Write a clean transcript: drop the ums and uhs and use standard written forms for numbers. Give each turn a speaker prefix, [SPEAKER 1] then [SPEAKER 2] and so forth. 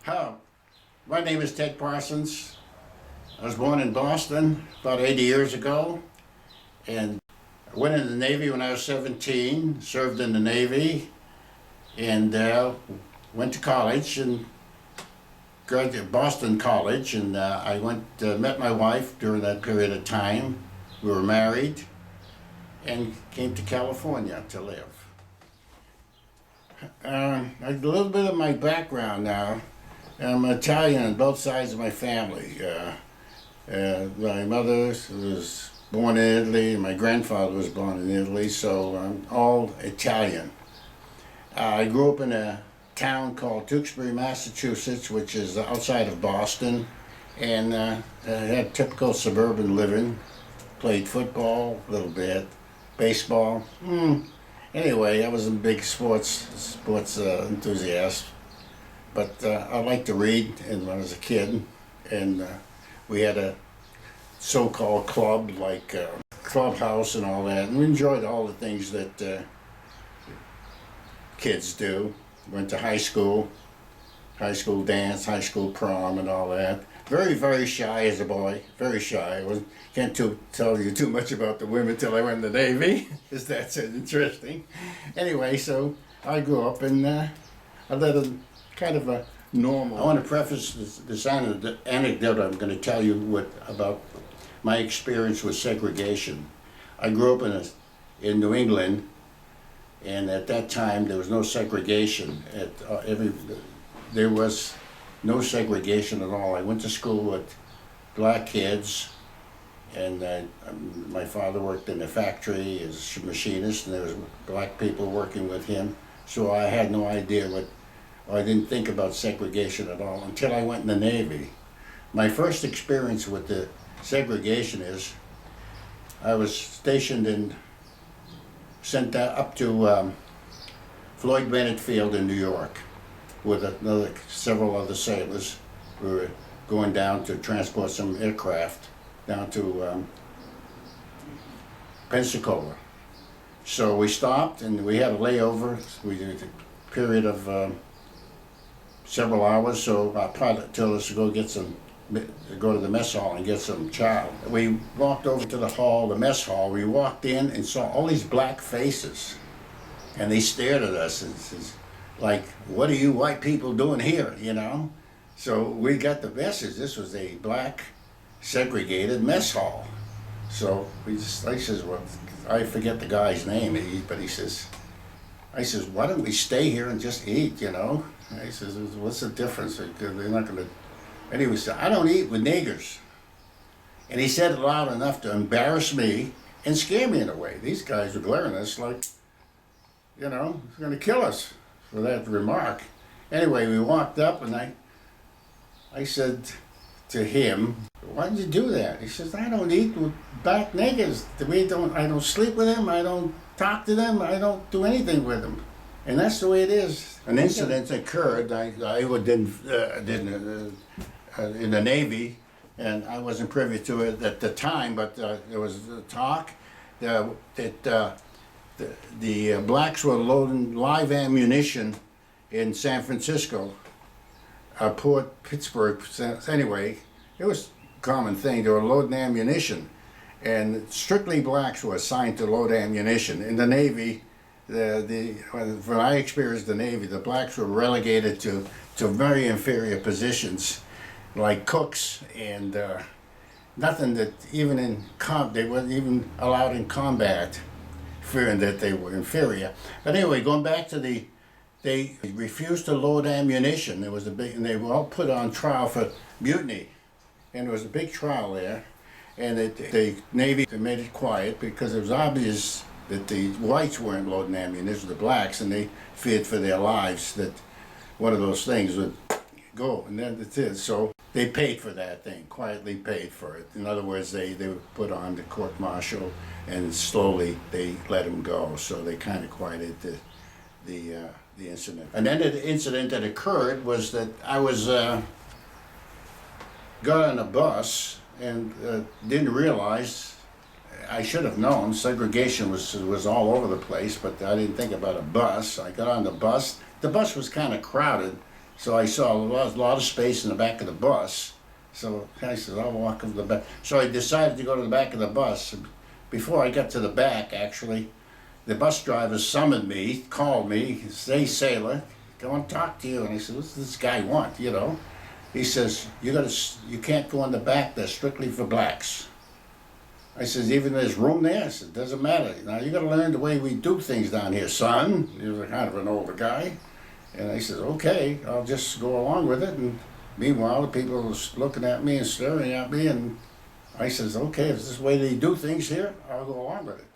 [SPEAKER 1] Hi, my name is Ted Parsons. I was born in Boston about 80 years ago, and I went in the Navy when I was 17, served in the Navy, and went to college and graduated Boston College, and I met my wife during that period of time. We were married and came to California to live. A little bit of my background now. I'm Italian on both sides of my family. My mother was born in Italy, and my grandfather was born in Italy, so I'm all Italian. I grew up in a town called Tewksbury, Massachusetts, which is outside of Boston, and I had typical suburban living. Played football a little bit, baseball. Anyway, I was a big sports enthusiast. But I liked to read when I was a kid, and we had a so-called club, like clubhouse and all that, and we enjoyed all the things that kids do. Went to high school dance, high school prom, and all that. Very, very shy as a boy, very shy. Can't tell you too much about the women till I went in the Navy, because that's interesting. Anyway, so I grew up and I led a kind of a normal. I want to preface this anecdote I'm going to tell you about my experience with segregation. I grew up in New England, and at that time there was no segregation. There was no segregation at all. I went to school with black kids, and my father worked in a factory as a machinist, and there was black people working with him. So I had no idea I didn't think about segregation at all until I went in the Navy. My first experience with the segregation is I was sent up to Floyd Bennett Field in New York with several other sailors. We were going down to transport some aircraft down to Pensacola. So we stopped and we had a layover. We did a period of several hours, so our pilot told us to go to the mess hall and get some chow. We walked over to the mess hall. We walked in and saw all these black faces, and they stared at us and says, like, "What are you white people doing here?" You know. So we got the message. This was a black segregated mess hall. So I says, well, I forget the guy's name, but I says, why don't we stay here and just eat, you know? I says, what's the difference? They're not going to. Anyway, he said, I don't eat with niggers. And he said it loud enough to embarrass me and scare me in a way. These guys were glaring at us like, you know, he's going to kill us for that remark. Anyway, we walked up and I said to him, why did you do that? He says, I don't eat with black niggers. I don't sleep with them. I don't talk to them. I don't do anything with them. And that's the way it is. An incident occurred. I was in the Navy, and I wasn't privy to it at the time, but there was talk that the blacks were loading live ammunition in San Francisco, Port Pittsburgh. Anyway, it was a common thing. They were loading ammunition, and strictly blacks were assigned to load ammunition. In the Navy, when I experienced the Navy, the blacks were relegated to very inferior positions, like cooks, and nothing that even they weren't even allowed in combat, fearing that they were inferior. But anyway, going back to they refused to load ammunition. And they were all put on trial for mutiny, and there was a big trial there, and the Navy made it quiet because it was obvious that the whites weren't loading ammunition, the blacks, and they feared for their lives that one of those things would go, and then it is. So they paid for that thing, quietly paid for it. In other words, they were put on the court-martial, and slowly they let them go. So they kind of quieted the incident. And then the incident that occurred was that I got on a bus and didn't realize. I should have known segregation was all over the place, but I didn't think about a bus. I got on the bus. The bus was kind of crowded, So I saw a lot of space in the back of the bus. So I said, I'll walk over the back. So I decided to go to the back of the bus. Before I got to the back, actually, the bus driver summoned me, called me, he said, "Hey, sailor, I want to talk to you." And I said, "What's this guy want, you know?" He says, you can't go in the back, that's strictly for blacks." I says, "Even there's room there?" I said, "Doesn't matter. Now you gotta learn the way we do things down here, son." He was kind of an older guy. And I said, "Okay, I'll just go along with it." And meanwhile, the people was looking at me and staring at me, and I says, "Okay, if this is the way they do things here, I'll go along with it."